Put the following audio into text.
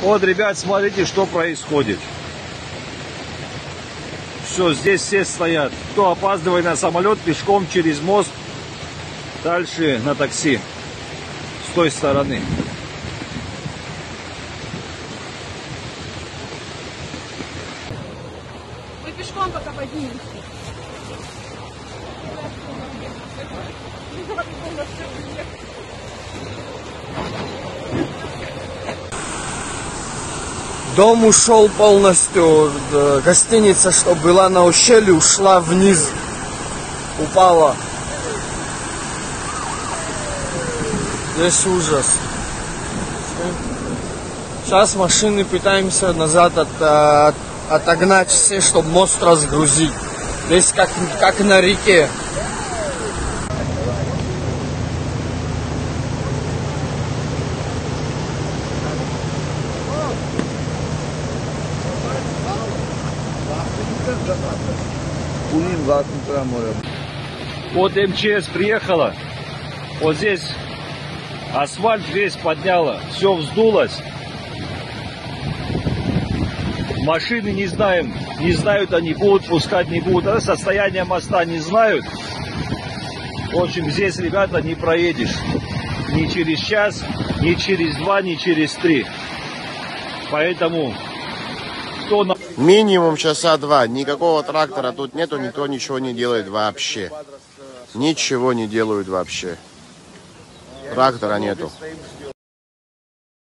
Вот, ребят, смотрите, что происходит. Все, здесь все стоят. Кто опаздывает на самолет, пешком через мост, дальше на такси. С той стороны. Мы пешком пока поднимемся. Дом ушел полностью. Гостиница, что была на ущелье, ушла вниз. Упала. Здесь ужас. Сейчас машины пытаемся назад отогнать все, чтобы мост разгрузить. Здесь как на реке. Вот МЧС приехала. Вот здесь асфальт весь подняла. Все вздулось. Машины не знаем. Не знают они, будут пускать, не будут. Состояние моста не знают. В общем, здесь, ребята, не проедешь. Ни через час, ни через 2, ни через 3. Поэтому... Минимум часа 2. Никакого трактора тут нету, никто ничего не делает вообще. Ничего не делают вообще. Трактора нету.